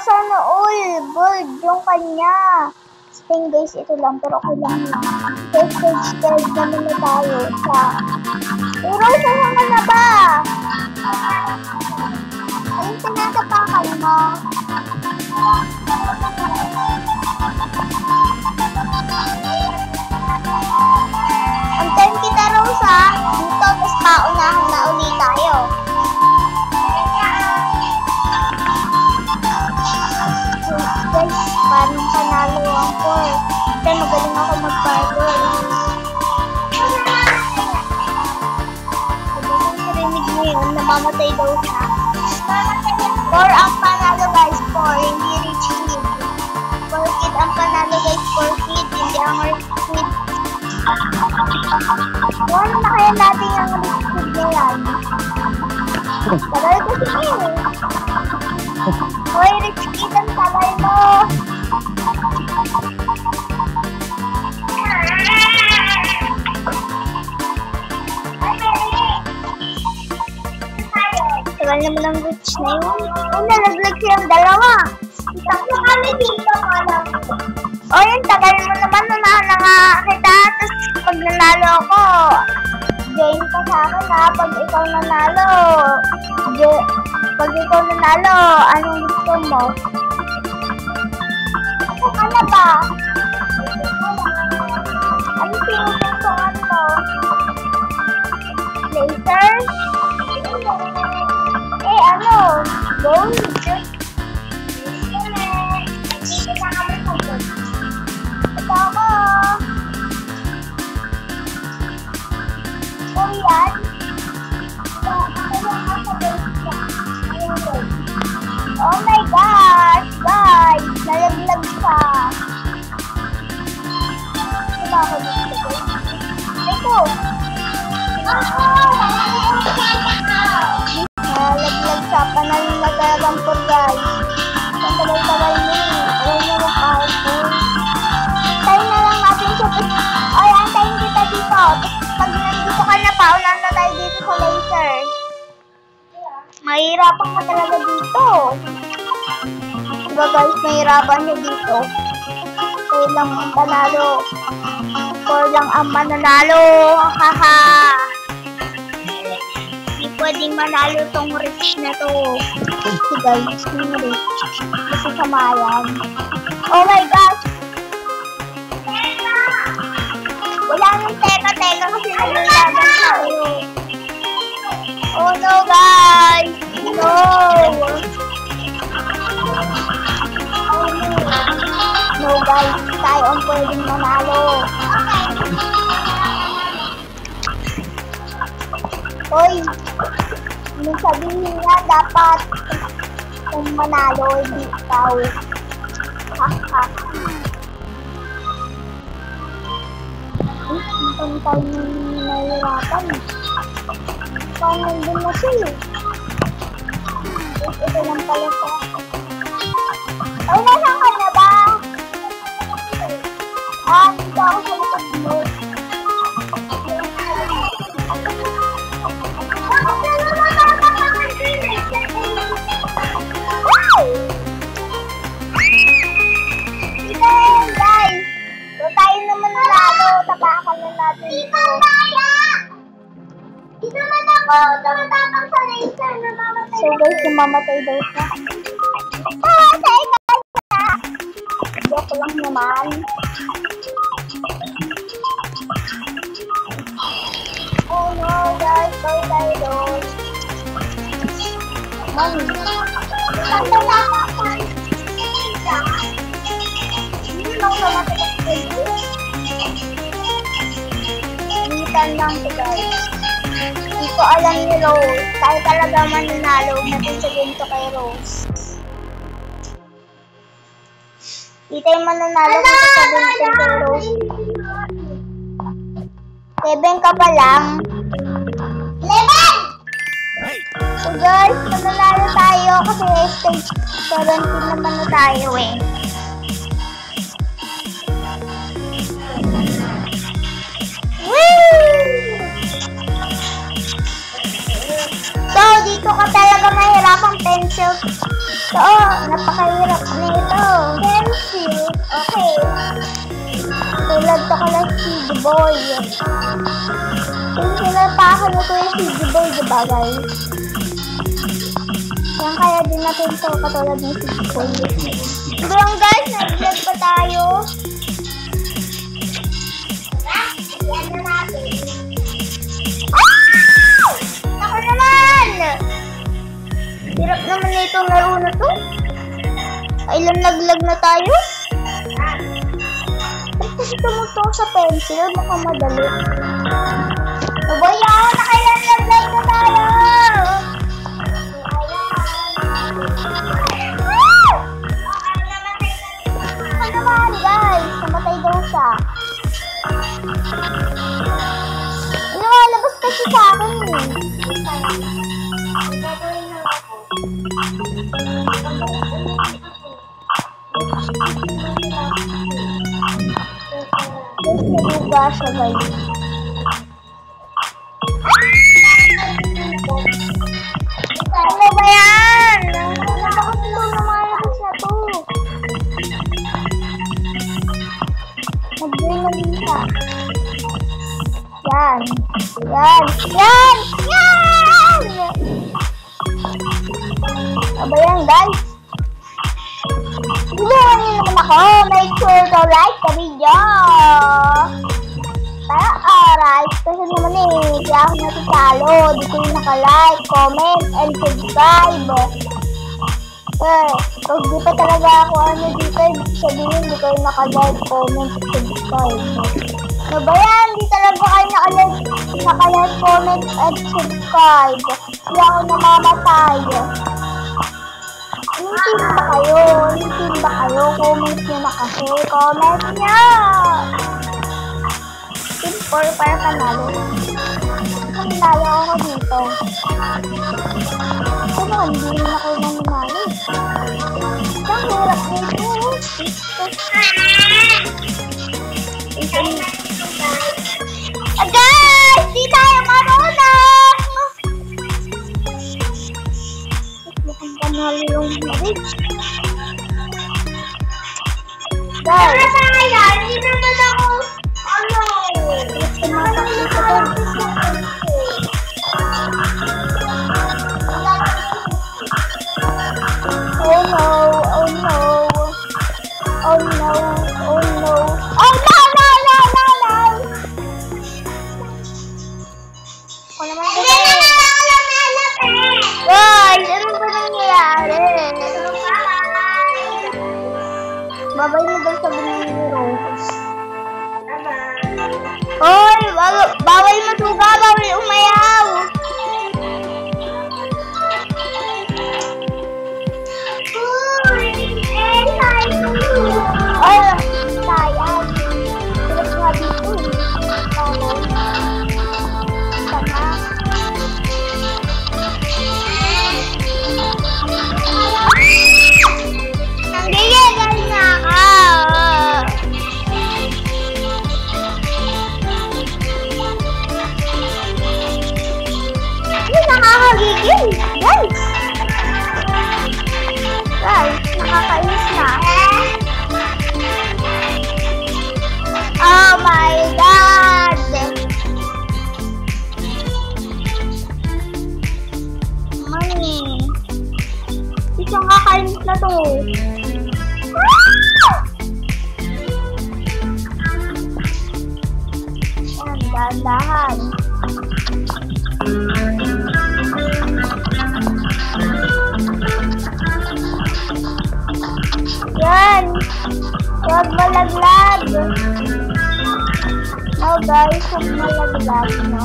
Sana all bird yung kanya. Sting guys, ito lang pero okay lang na. First stage naman na tayo sa pero saan na ba? Anong tinatapakan mo? Antayin kita, Rosa. Dito, tapos paunahan na ulit tayo. Guys, parang panalo ako eh. Kasi magaling ako mag-parkour. Sabi ko narinig mo yun, namamatay daw siya. 4 ang panalo guys, 4, hindi rich kid. 4 kid ang panalo guys, 4 kid, hindi ang rich kid. Ano na kaya natin yung rich kid na yan? Tagal ko siya eh. Hoy, rich kid ang tagal mo! Tagal naman ang rich na yun. Nalaglag silang dalawa. Tatlo kami dito, alam ko. O yun, tagal mo naman, unahan na nga kita. Tapos pag nanalo ako, join ka sa akin ha. Pag ikaw nanalo, anong gusto mo? Ano ba? Ano pinupuntungan mo? Laser? Eh, ano? Gold? Dito na kami sa gold. Ito ako. O yan? Oh my gosh, guys! Nalaglag siya. Diba ako dito, guys? Ito! Nalaglag siya. Panalo na talagang po, guys. Ang tagal-tagal niya. Alam niya mag-parkour. Tayo na lang natin siya. Ay, antayin kita dito. Pag nandito ka na pa, ulan na tayo dito sa laser. Mahirapan ka talaga dito. Diba guys, mahirapan niya dito. Kaya lang ang panalo. Or lang ang mananalo. Haha. Hindi pwedeng manalo tong rich na to. Si guys, yung rich. Kasi samayan. Oh my gosh. Wala nang teka-teka kasi nalalaban tayo. Oh no guys! No! No guys, tayo ang pwedeng manalo. Hoy! Yung sabihin niya dapat kung manalo, hindi ikaw. Haha. Ang tayo nahihirapan. Paano nandun na siya eh? Ito lang pala sa... Ay, nasaan ka na ba? Dito ako sa likod mo. Tayo naman lalo, tapakan na natin ito. Dito naman ako, tumatapang sa laser, namamatay. So guys, namamatay daw siya. Namamatay ka siya! Joke lang naman. Oh no guys, bye tayo doon. Mami. Tatapang sa hindi lang sa matakas ko. Minsan lang ito guys. Hindi ko alam ni Rose. Tayo talaga mananalo. Natin to kay Rose. Hindi tayo mananalo kasi sabihin ko kay Rose. 7 ka pa lang. 11! So guys, mananalo tayo kasi stage 17 naman na tayo eh. So, dito ka talaga mahirapang pencil. So, napakahirap na ito. Pencil? Okay. Tulad to ka lang CD Boy. Pencil pa ako na to yung CD Boy, diba guys? Yan kaya din natin to katulad ng CD Boy. Diba guys, nag-vlog pa tayo. Yan na natin. Ako naman! Hirap naman na itong laro na to. Ilang naglag na tayo? Ba't kasi tumutong sa pencil? Mukhang madali. Nabayaw na kailang naglag na tayo! Ako naman guys, namatay daw siya. Lumalabas kasi sa akin eh. Guys, nabuga siya guys. Ano ba yan? Bakit ito lumalabas na to? Nag-dream siya. Yan. Yan. Yan. Yan. Aba yan guys. Tulungan niyo naman ako. Make sure to like the video. Para alright. Kasi naman eh. Kaya ako natutalo. Di ko yung naka-like, comment, and subscribe. Pag di pa talaga ako dito, sabihin di ko yung naka-like, comment, and subscribe. So ba yan? Di talaga kayo naka-like, comment, and subscribe. Hindi ako namamatay. Yung ba kayo? Yung ba kayo? Comment nyo na kasi. Comment nyo! Team 4 para panalo. Panalo ako dito. Ano, hindi rin ako manalo. Ang hirap nito. Guys! Di tayo marunong! Mukhang panalo yung marriage. Guys! Para sa kaya, hindi naman ako Oh no, oh no. Oh no, oh no. Oh no, no, no, no, no. Ako naman guys, ano ba nangyayari? Babay mo daw sa bunang ni Rose. dahan-dahan. Yan. Huwag malaglag. No guys, huwag malaglag, no?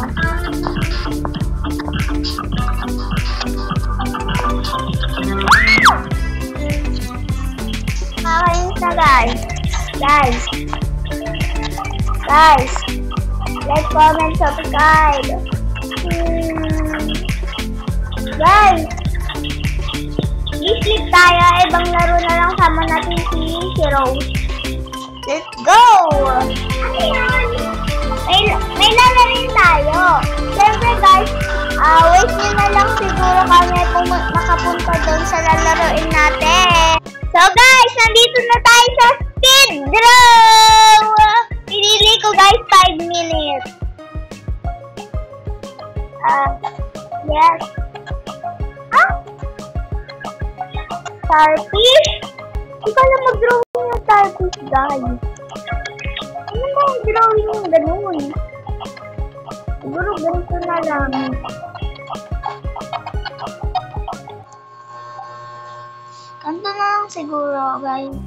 Nakakainis na guys. Guys, like, comment, subscribe. Guys, sleep tayo. Ibang laro na lang, sama natin si Rose. Let's go! May lalarin tayo. Siyempre guys, wait nyo na lang siguro kami kung makapunta doon sa lalaroin natin. So guys, nandito na tayo sa speed draw! Pinili ko guys 5 minutes. Yes. Starfish? Hindi ka lang mag-drawing yung starfish guys. Ano ba yung drawing yung ganun? Siguro ganito na lang. Ganito na lang siguro guys.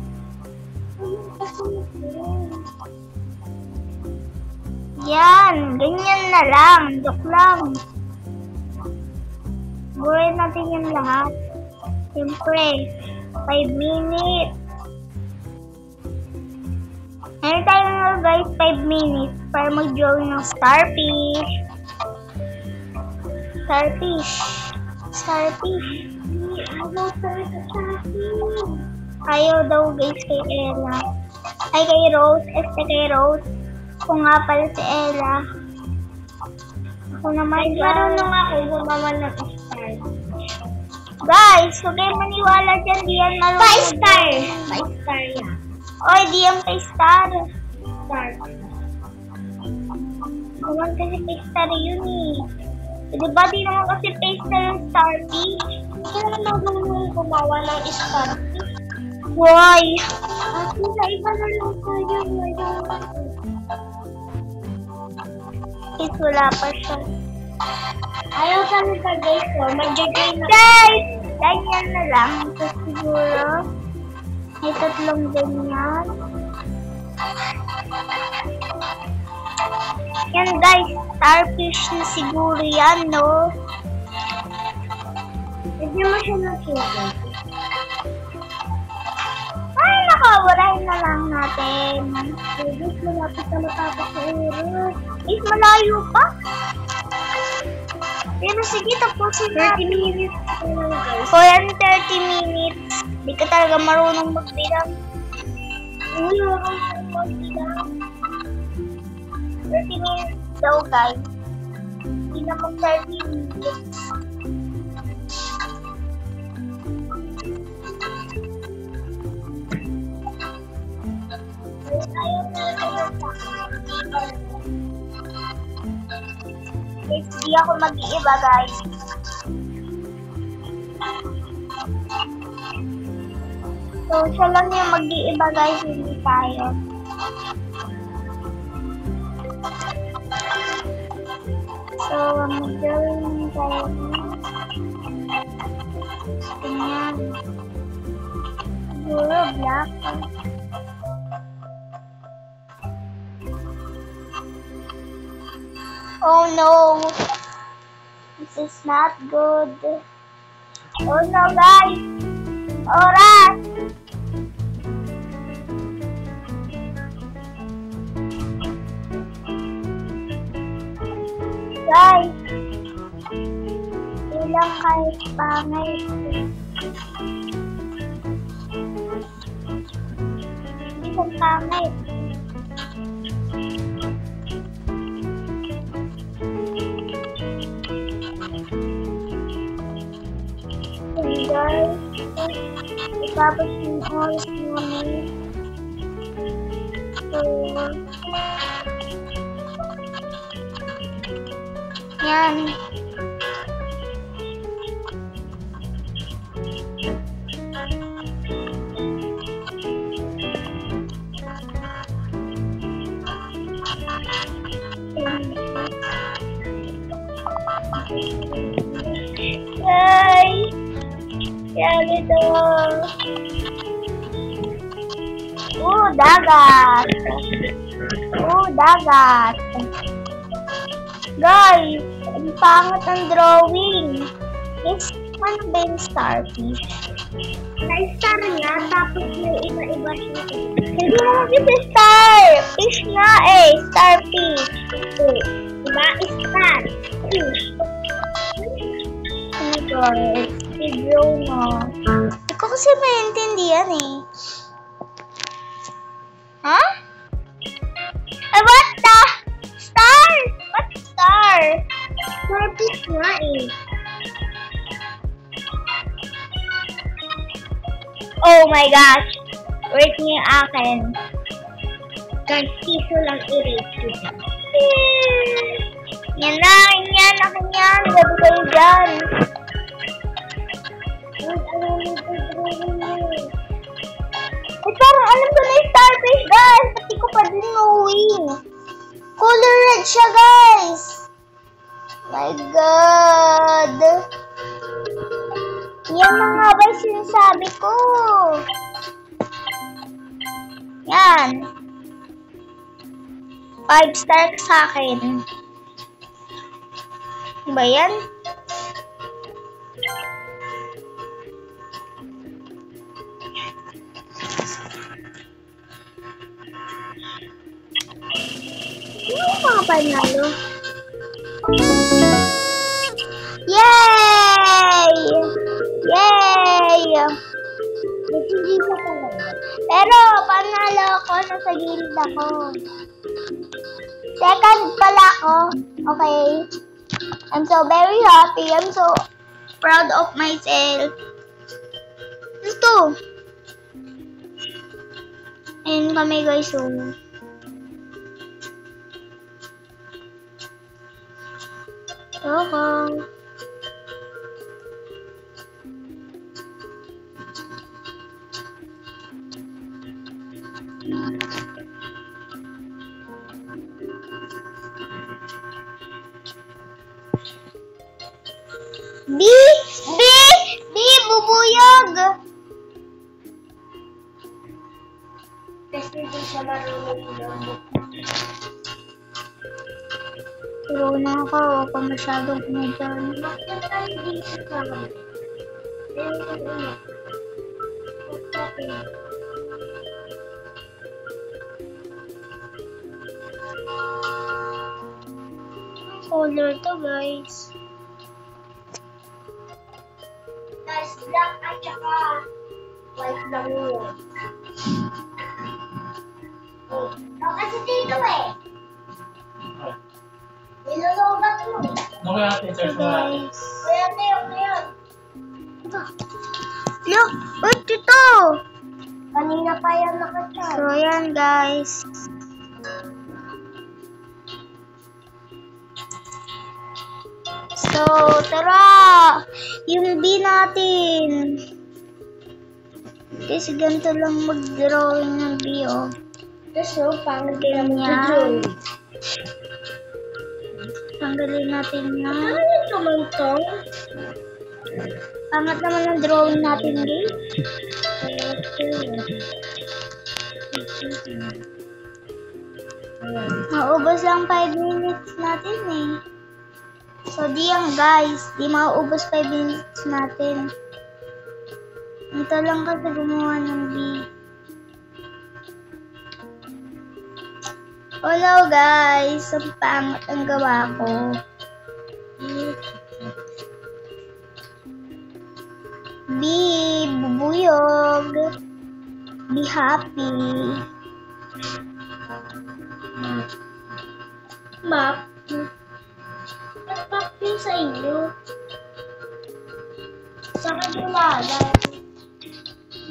Yan, ganyan na lang. Joke lang. Burin natin yung lahat. Siyempre, 5 minutes. Ngayon tayo nga guys, 5 minutes para mag-drawing ng starfish. Starfish. Ayaw daw guys kay Ella. Ay kay Rose. Kay Rose. Kung nga pala si Ella. Ako naman marunong ako gumawa ng star. Guys, huwag kayo maniwala dyan. Di yan marunong. 5 star. 5 star yan. Oy, di yan 5 star. Naman kasi 5 star yun eh. Diba di naman kasi 5 star yung starfish? Kaya naman gumawa ng starfish. Why? Kasi sa iba na lang tayo. Wala pa siya. Ayaw kami pa guys ko. Mag-join na. Guys! Ganyan na lang. So siguro, may 3 ganyan. Yan guys, starfish na siguro yan, no? Hindi mo siya nakita. Ay, nakawarahin na lang natin. Guys, malapit na matapos sa oras. Guys, malayo pa. Pero sige, tapusin natin. 30 minutes. O yan, 30 minutes. Di ka talaga marunong magbilang. Hindi marunong magbilang. 30 minutes daw, guys. Hindi naman 30 minutes. Ayaw na lang guys, di ako mag-iiba guys. So, siya lang yung mag-iiba guys, hindi tayo. So, mag-drawing tayo. Ganyan. Siguro black. Oh no, this is not good. Oh no guys, oras. Guys, ilang kahit pangit. Ilang pangit. Guys, tapos yung oras namin. So, yan. Yay! Yan ito. Dagat. Dagat. Guys, ang pangit ang drawing. Yes, ano ba yung starfish? Na-star nga, tapos may iba-iba siya. Hindi naman kasi starfish nga eh. Starfish. Diba? Starfish. Oh my God. I-draw mo. Hindi ko kasi maintindihan eh. Huh? What the? Star? What star? Starfish nga eh. Oh my gosh! Wait niyo yung akin. Guys, piso lang i-rate ko. Yan na, yan, akin yan. Gabi kayo dyan. Parang alam ko na yung starfish, guys. Pati ko pa din knowing. Color red siya, guys. My God. Yan na nga ba yung sinasabi ko? Yan. 5 star sa akin. Ba yan? Ano mga panalo? Yay! Yay! Hindi ko talaga. Pero, panalo ako, nasa gilid ako. Second pala ako. Okay. I'm so very happy. I'm so proud of myself. Ito. Ayun kami guys. So. Okay. Bubuyog! Kasi hindi siya marunong yun. Pero na ako, huwag ka masyadong kumagyan. Bakit tayo dito ka? Ayun ko ulit. Okay. Color to guys. Guys, black at saka white lang yun. Kasi dito eh. Nilolobat mo eh. Okay natin, search mo natin. Kaya tayo, ngayon. Look, wait ito. Kanina pa yan nakachat. So, yan guys. So, tara! Yung B natin. Kasi ganito lang mag-drawing ng B, oh. Kasi, pangit lang yan. Tanggalin natin yan. Ano yung tumantong? Pangat naman ang drawing natin, B. Maubos lang 5 minutes natin, eh. So, di yan guys. Di mauubos 5 minutes natin. Ito lang kasi gumawa ng B. Oh no guys. Ang pangat ang gawa ko. B. Bubuyog. Be happy. Map. Nagpap yun sa inyo. Sa kanilala.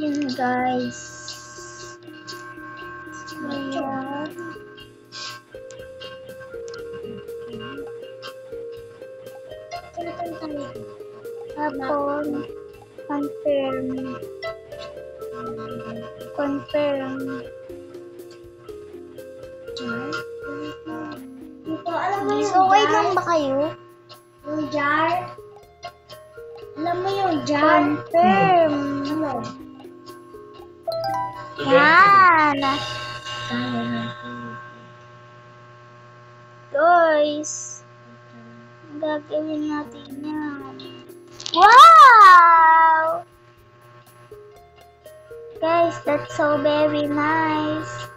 Yun guys. Ayan. Tapos, confirm. Confirm. Ito, alam mo lang ba kayo? Yung jar? Alam mo yung jar? Confirm. Ano? Yan. Guys, gagawin natin yan. Wow! Guys, that's so very nice.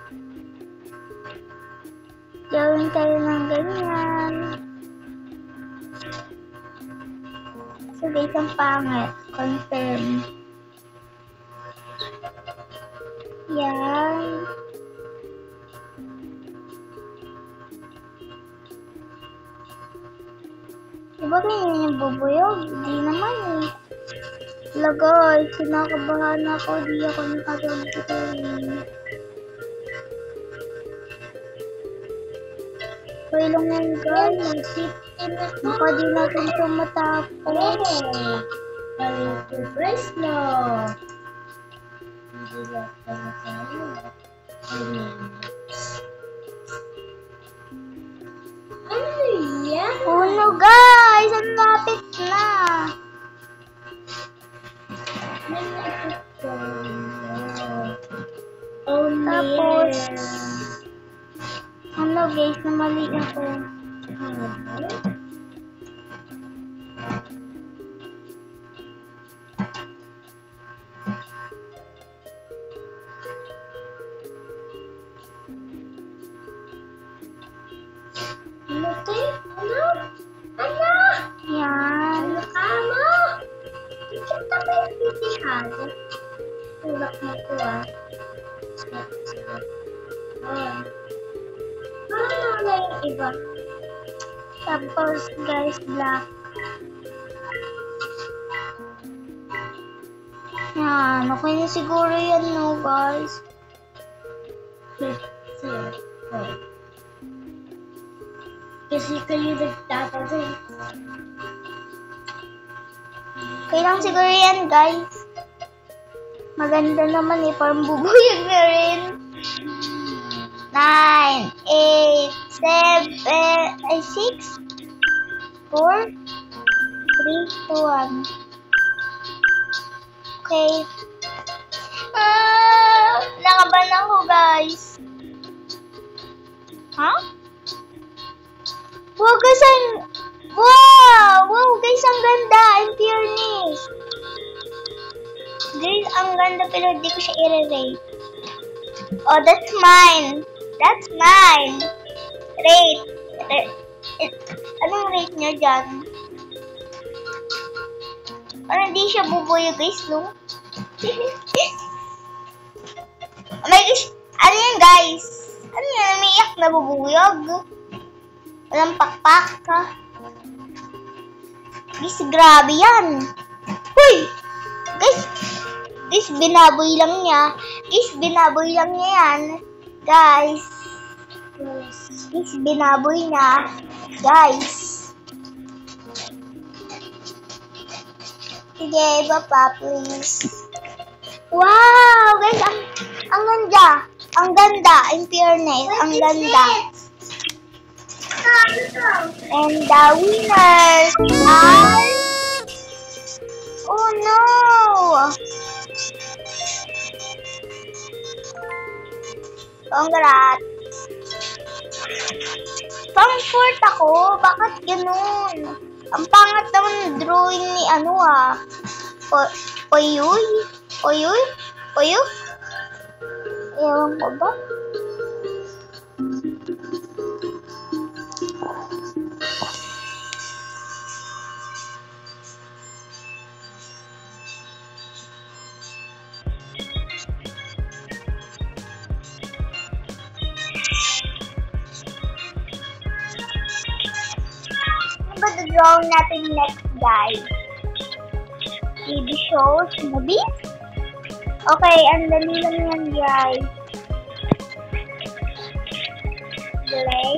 Gawin tayo ng ganyan. So guys, ang pangit. Confirm. Yan. Diba ganyan yung bubuyog? Di naman eh. Wala guys, kinakabahan ako. Di ako nakagagawin. Okay lang yan guys. Baka di natin ito matapos. Balik press mo. Hindi lang kami sa'yo. Ano yan? Uno guys, ang lapit na. Oh, Tapos, ano guys, namali ako. Ano tayo? Ano? Ano? Yan. Ano ka mo? Kita ba yung pitihan? Tulak mo ko Ano na yung iba? Tapos guys, black. Yan, okay na siguro yan no guys. Kasi kayo nagtatagay. Okay lang siguro yan guys. Maganda naman eh, parang bubuyog na rin. 9, 8, 7, 6, 4, 3, 2, 1. Okay. Nakaban ako guys. Ha? Wow guys, wow guys, ang ganda, in fairness. Guys, ang ganda pero hindi ko siya i-rate. Oh, that's mine. That's mine. Rate. Anong rate nyo dyan? Parang hindi siya bubuyo guys, no? Oh my gosh, ano yan guys? Ano yan, umiiyak na bubuyog? Walang pakpak ka. Guys, grabe yan. Uy! Guys, binaboy lang niya. Guys, binaboy lang niya yan. Guys, binaboy niya. Guys. Sige, iba pa, please. Wow! Guys, ang ganda. Ang ganda, in fairness. Ang ganda. And the winners are... Oh no! Congrats! Pang-fourth ako? Bakit ganun? Ang pangat naman ng drawing ni ano ah. Poyuy? Ewan ko ba? Drawing natin next, guys. TV shows, movies. Okay, ang dali lang yan, guys. Delay.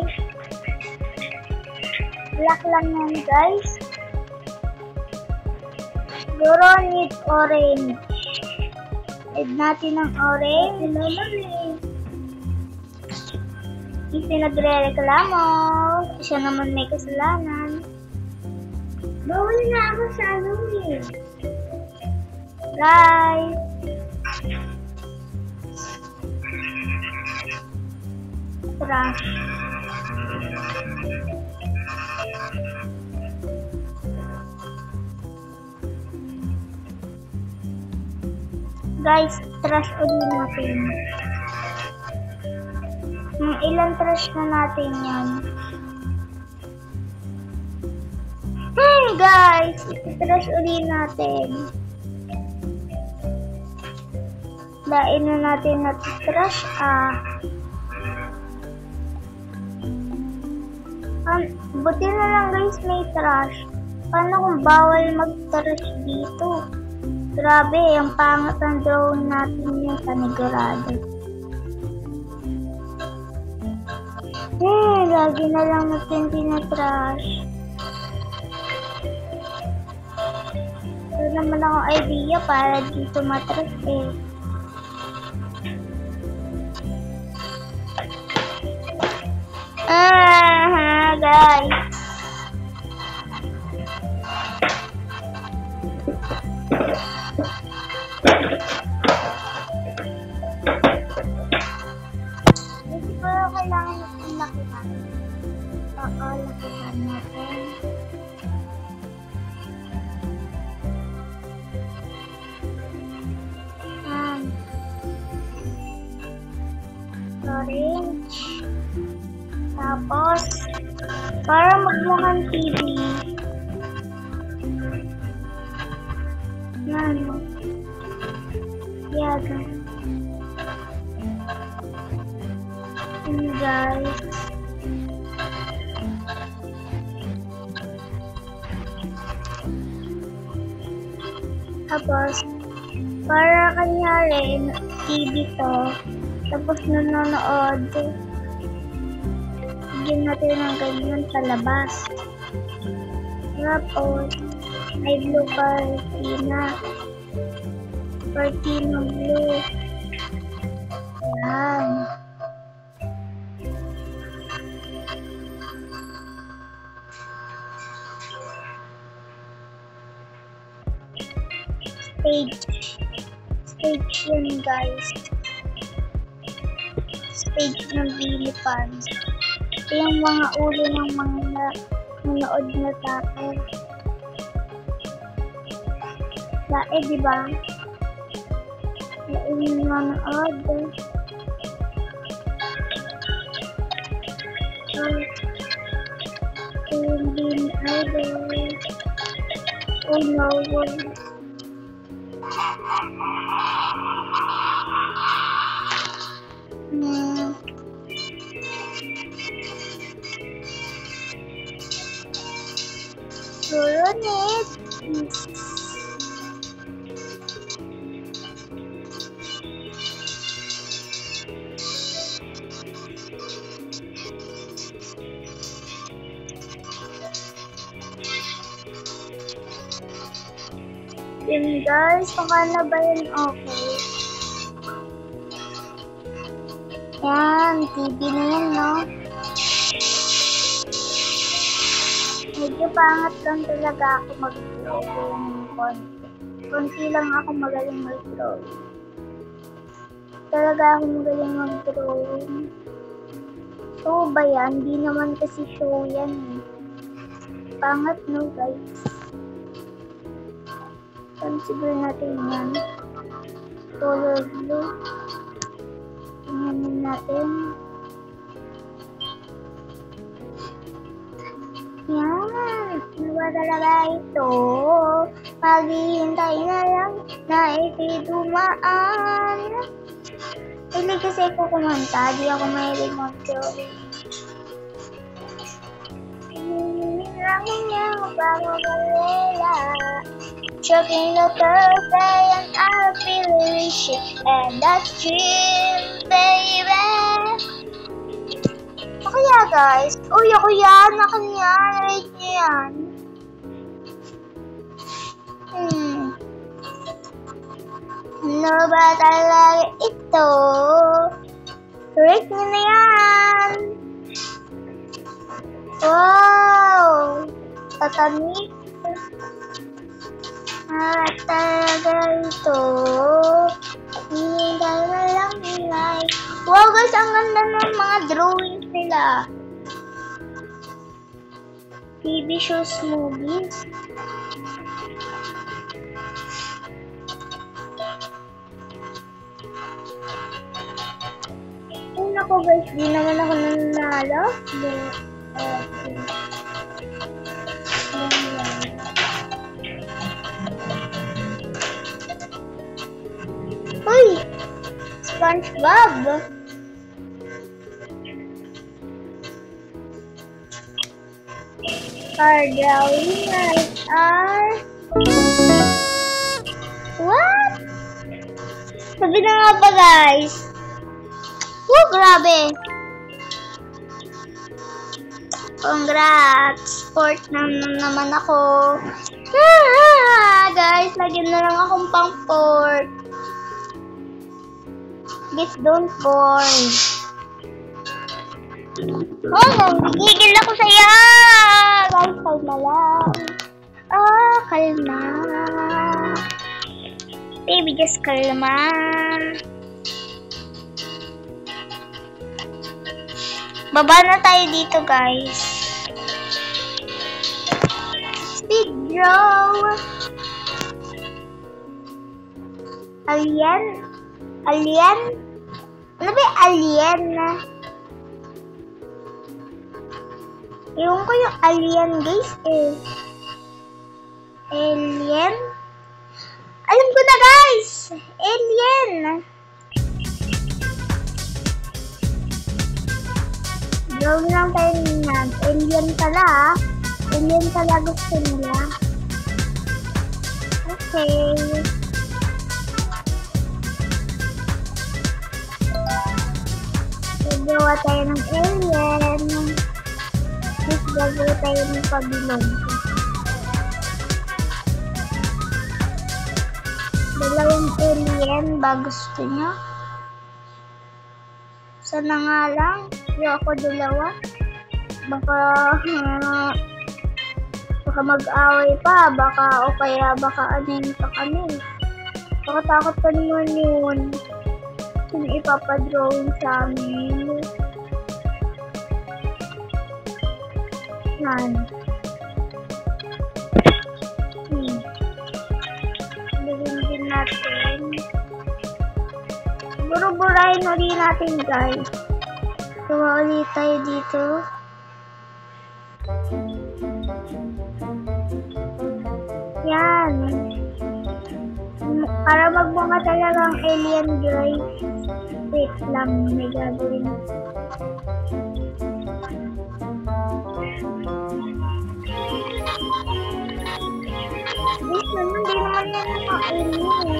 Black lang yan, guys. Siguro need orange. Add natin ng orange. Kasi nagre-reklamo. Siya naman may kasalanan. Bawal na ako sa ano eh. Right. Trash. Guys, trash ulit natin. Ilan trash na natin yan? Guys, trash ulit natin. Lain na natin na trash buti na lang guys may trash. Paano kung bawal mag-trash dito? Grabe, ang pangat ng drone natin yung panigurado. Lagi na lang natin tinatrash. Wala naman akong idea para dito matrash eh. Guys. Hindi ko kailangan natin lakihan. Oo, lakihan natin. Orange. Tapos, para magmukhang TV. Yan. Yan. And guys. Tapos, para kanyari, TV to. Tapos nanonood. Bigyan natin ng ganyan sa labas. Tapos, may blue cortina. Cortina blue. Yan. Stage yun guys. Stage ng Philippines. Ito yung mga ulo ng mga nanood na tao. Lae, diba? Lae yung nanood. Hindi na idol. Oh no. Suronit. Yun guys, baka na ba yun okay? Yan, TV na yan, no? Medyo pangat lang talaga ako mag-drawing konti. Konti lang ako magaling mag-drawing. Talaga ako magaling mag-drawing. Show ba yan? Di naman kasi show yan eh. Pangat no guys. Consider natin yan. Color blue. Tingnan natin. Yan. Ano ba talaga ito? Maghihintay na lang na itidumaan. Hindi kasi ako kumanta. Di ako mahilig mag-drawing. Hinihinangin niya bago malela. Choking the birthday and I feel wish and that's dream, baby. O kaya guys, uy ako yan, akin yan, rate nyo yan. Ano ba talaga ito? Rate nyo na yan. Wow! Tatanik. Talaga ito. Hindi lang like. Wow guys, ang ganda ng mga drawings nila. TV shows, movies. Una ko guys, di naman ako nanalo. Uy! SpongeBob! Our drawing rights are... What? Sabi na nga ba guys? Grabe! Congrats! Sport naman ako. Guys, lagyan na lang akong pang-sport. Please don't fall. Nagigigil ako sa'yo! Guys, kalma lang. Kalma. Baby, just kalma. Baba na tayo dito, guys. Speed draw. Alien? Alien? Ano ba yung alien? Ewan ko yung alien, guys, eh. Alien? Alam ko na, guys! Alien! Gawin lang tayo niyan. Alien pala, ah. Alien pala gusto nila. Okay. Gagawa tayo ng alien. Tapos gagawa tayo ng pabilog. Dalawang alien ba gusto nyo? Sana nga lang. Yung ako dalawa. Baka mag-away pa. Baka o kaya baka anin pa kami. Baka takot pa naman yun. Sino ipapadrawing sa amin. Yan. Bilhin din natin. Buru-burahin ulit natin, guys. Gawa ulit tayo dito. Yan. Para magbunga talagang alien, guys. Wait lang, may gagawin. Guys, hindi naman yan ang mga alien.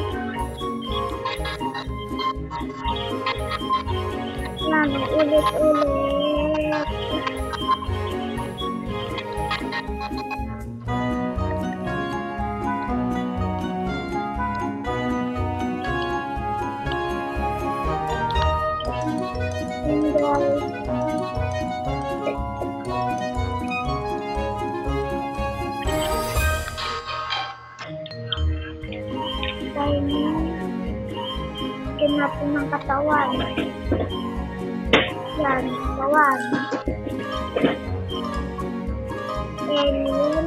Yan, ulit-ulit. Lagyan natin ng katawan. Yan, katawan. Alien.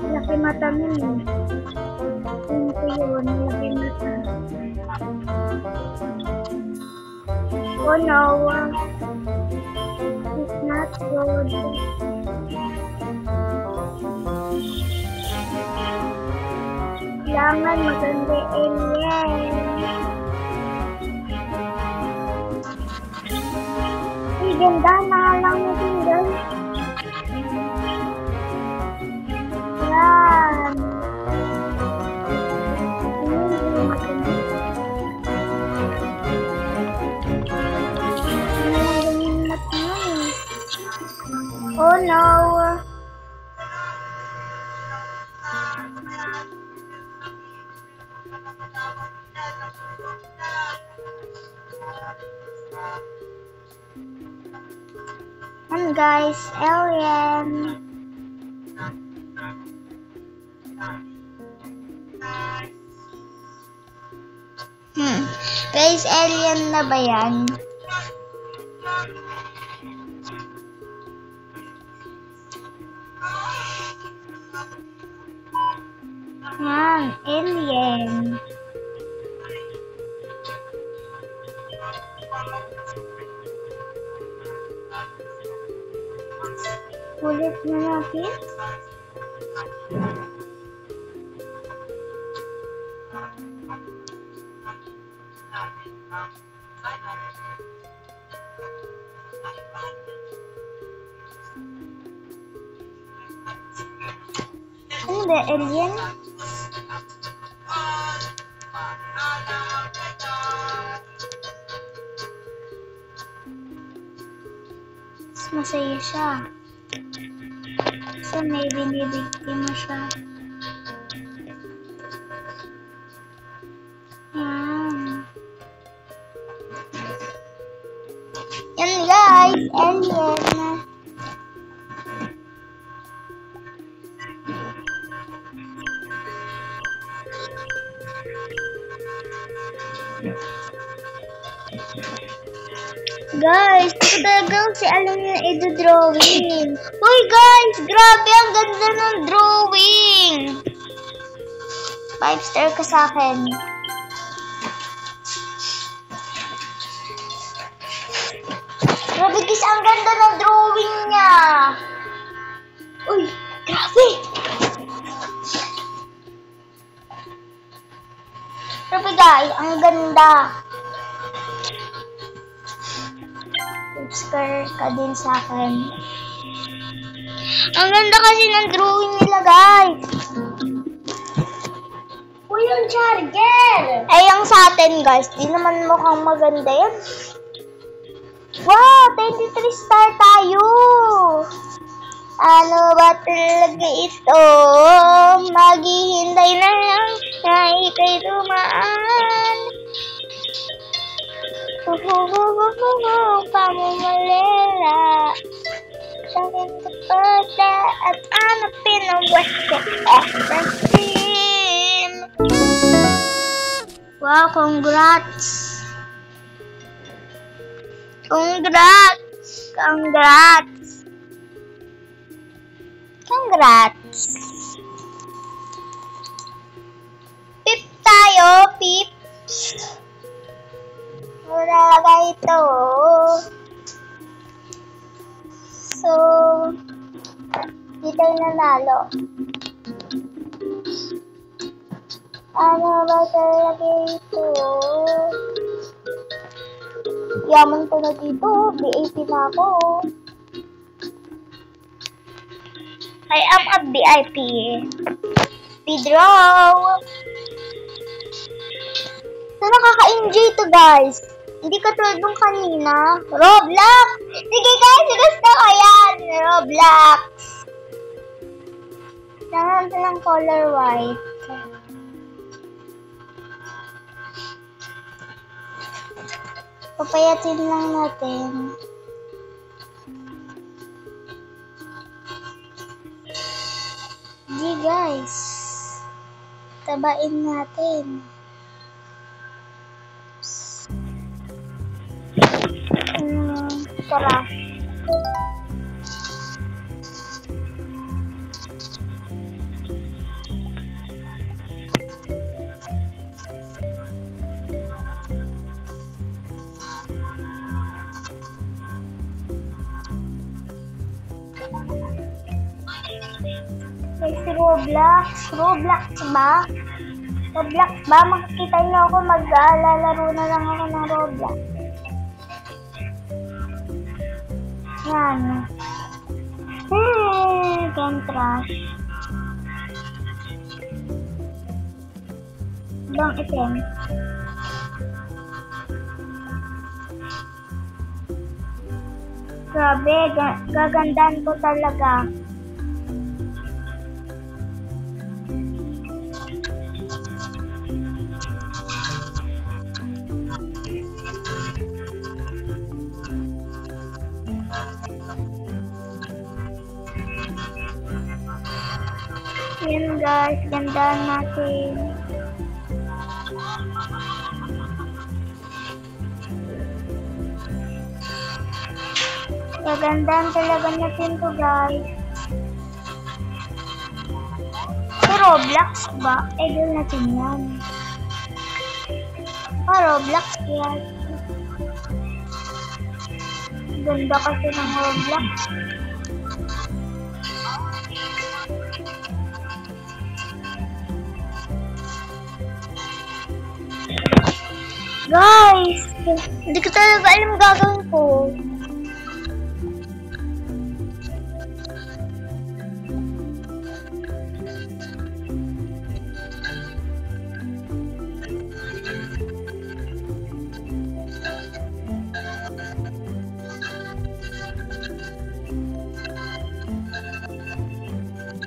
Laki mata mo. Yun ko yun, laki mata. Oh no, it's not good. Kailangan maganda alien. Ay, ganda na lang natin, guys. Yan. Oh no. And guys, alien. Guys, alien na ba yan? Yan, alien. Ulit na natin. Ano ba, alien? Mas masaya siya. So, may binibigtima siya. Yan guys, alien. Guys, ito talagang si Alan yung i-drawing. Uy guys, grabe, ang ganda ng drawing. 5-star ka sa akin. Grabe guys, ang ganda ng drawing niya. Uy, grabe. Grabe guys, ang ganda. Subscribe ka din sa akin. Ang ganda kasi ng drawing nila guys. Uy, yung charger. Ay, yung sa atin guys, di naman mukhang maganda yan. Wow, 23 star tayo. Ano ba talaga ito? Maghihintay na lang na ikay dumaan. Pamamalera. Sakin ko pala at hanapin ang western team. Wow, congrats. Congrats. Congrats. Congrats. Pip tayo, pip. Wala ito. So, di tayo nanalo. Ano ba talaga ito? Yaman ko na dito. VIP na ako. I am a VIP. Speedrow. So, nakaka-enjoy to guys. Hindi katulad nung kanina. Roblox! Sige guys, gusto ko yan! Roblox! Kailangan ito ng color white. Papayatin lang natin. Hindi guys. Tabain natin. Tara. Si Roblox. Roblox ba? Roblox ba? Makikita niyo ako, mag-aalalaro na lang ako ng Roblox. Yan. Game trash. Bang item. Grabe, gagandaan ko talaga. Yan guys, gandaan natin. Gagandaan talaga natin to guys. Roblox ba? Doon natin yan. Roblox yan. Ganda kasi ng Roblox. Guys, hindi ko talaga alam gagawin ko.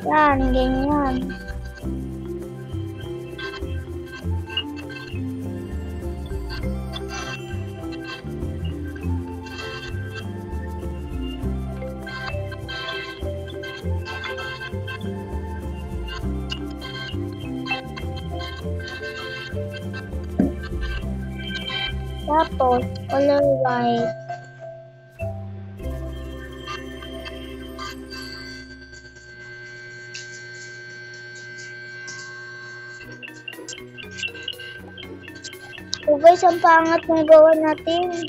Yan, ganyan. Tapos, color white. So guys, ang pangat ng gawa natin.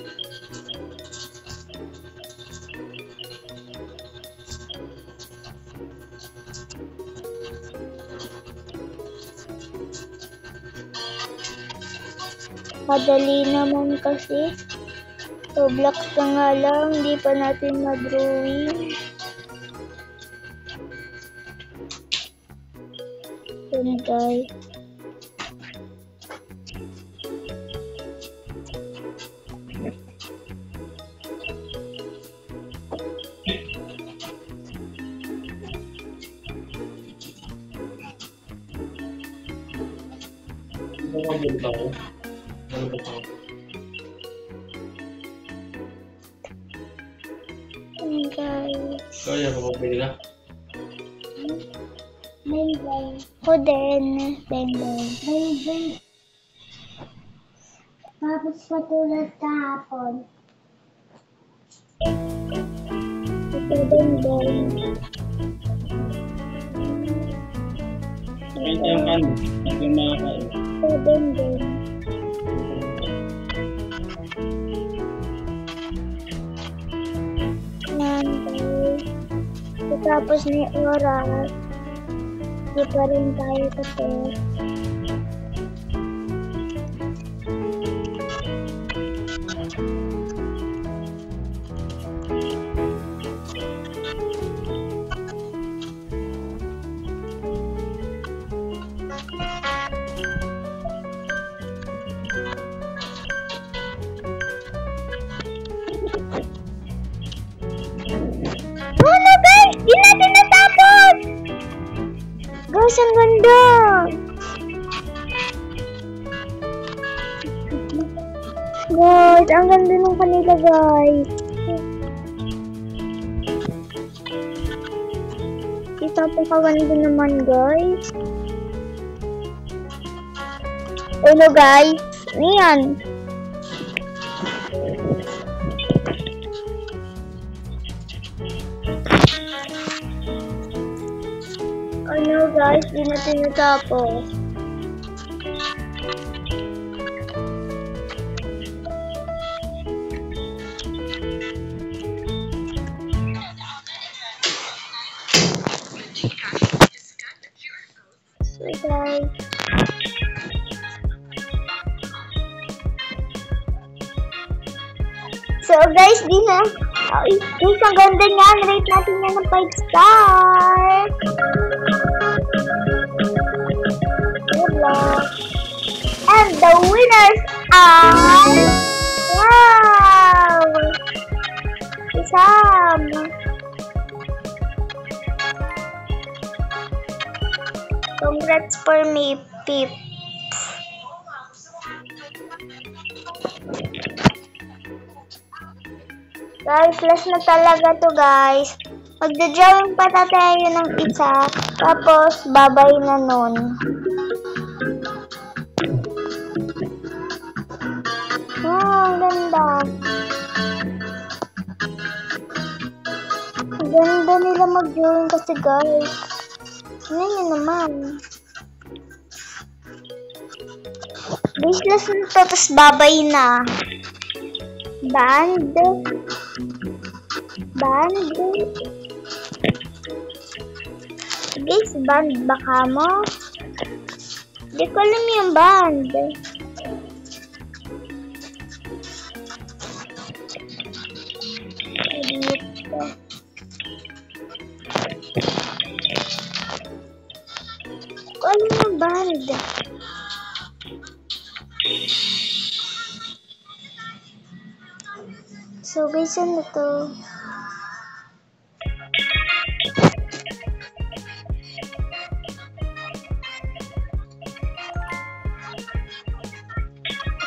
Madali naman kasi. Roblox na nga lang, hindi pa natin ma-drawing. Yan guys. Kaya ka pabili ka? Bang. Ko din. Bang. Tapos patulad kahapon. Ito bang. Ito yung kan. Ito yung mga kain. Ito bang. Tapos ni oras, di pa rin tayo tapos. Di natin natapos! Guys, ang ganda! Guys, ang ganda ng kanila, guys. Ito po kaganda naman, guys. Hello, guys. Ayan. Ano guys, di natin natapos. So guys, di na. Ay, guys, ang ganda niyan. Rate natin yan ng 5 stars. And the winners are... Wow! exam. Congrats for me, Pip. Guys, last na talaga to, guys. Magda-drawing pa tayo ng isa, tapos babay na nun. Ang ganda. Ang ganda nila mag-drawing kasi, guys. Ano yun naman? Guys, last na to, tapos babay na. Band. Guys, band baka mo? Di ko alam yung band. Dito. Ko alam yung band. So guys, ano to?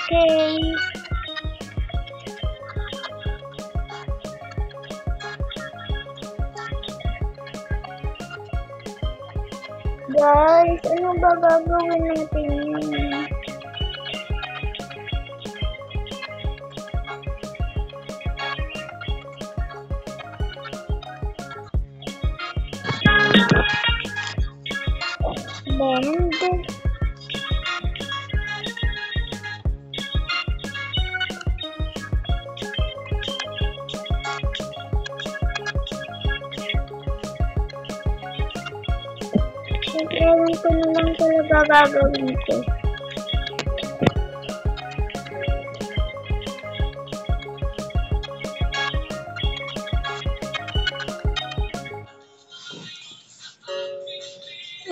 Okay. Guys, ano ba gagawin natin yun? Band. Ewan ko na lang talaga gagawin ko.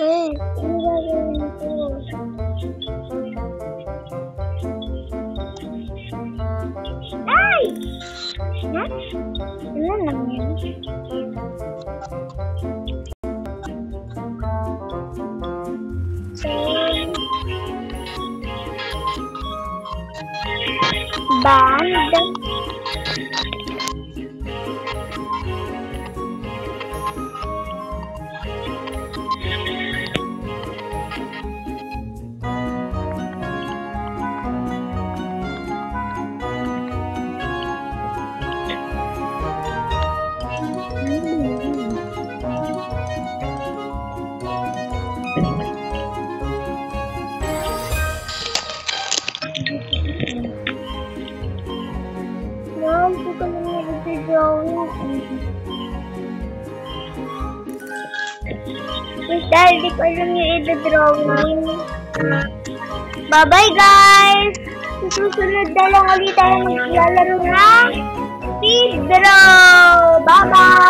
Ano gagawin ko? Ay! Ha? Ano lang yan? Band. Dahil di ko alam yung i-drawing. Bye-bye, guys! Susunod na lang ulit tayo maglalaro ng speed draw! Bye-bye!